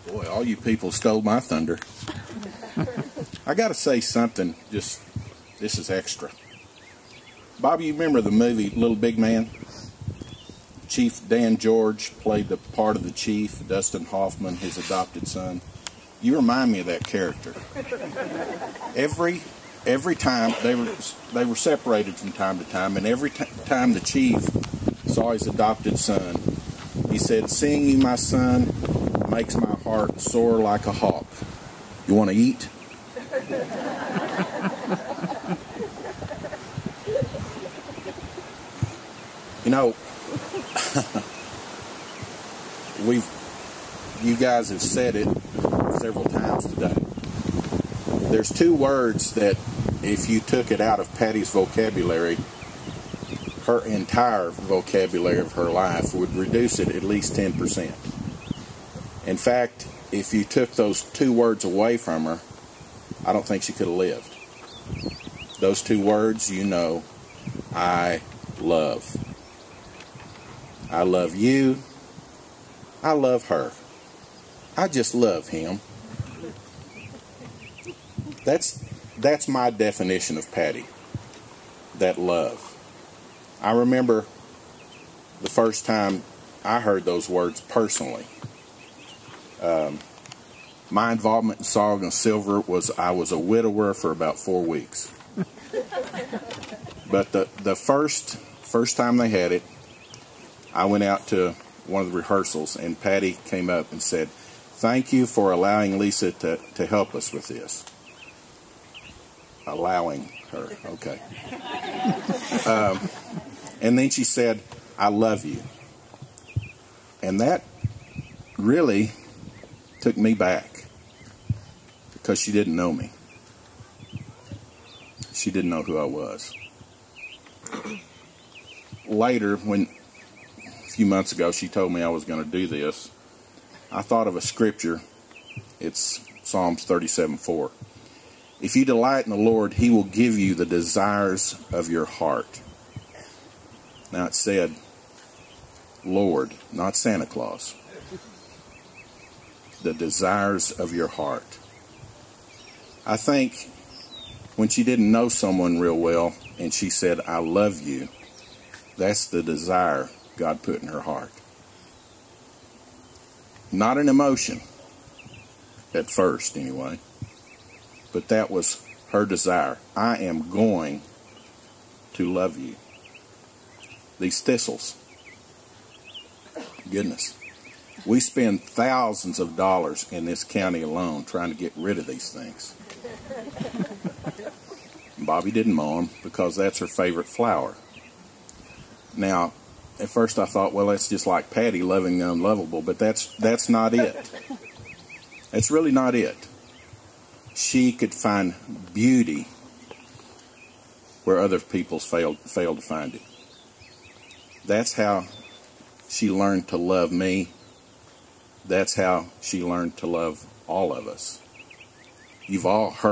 Boy, all you people stole my thunder. I got to say something, this is extra. Bobby, you remember the movie Little Big Man? Chief Dan George played the part of the chief, Dustin Hoffman, his adopted son. You remind me of that character. Every time they were separated from time to time, and every time the chief saw his adopted son, he said, "Seeing you, my son, makes my heart soar like a hawk. You want to eat?" You know, you guys have said it several times today. There's two words that if you took it out of Patty's vocabulary, her entire vocabulary of her life would reduce it at least 10%. In fact, if you took those two words away from her, I don't think she could have lived. Those two words, you know, I love. I love you. I love her. I just love him. That's my definition of Patty. That love. I remember the first time I heard those words personally. My involvement in Song and Silver was I was a widower for about 4 weeks. But the first time they had it, I went out to one of the rehearsals, and Patty came up and said, "Thank you for allowing Lisa to help us with this." Allowing her, okay. And then she said, "I love you." And that really took me back, because she didn't know me. She didn't know who I was. Later, when a few months ago she told me I was going to do this, I thought of a scripture. It's Psalms 37:4. If you delight in the Lord, He will give you the desires of your heart. Now it said Lord, not Santa Claus. The desires of your heart. I think when she didn't know someone real well and she said, "I love you," that's the desire God put in her heart. Not an emotion, at first anyway, but that was her desire. I am going to love you. These thistles, goodness, we spend thousands of dollars in this county alone trying to get rid of these things. Bobby didn't mow them because that's her favorite flower. Now, at first I thought, well, that's just like Patty loving the unlovable, but that's not it. That's really not it. She could find beauty where other people failed to find it. That's how she learned to love me. That's how she learned to love all of us. You've all heard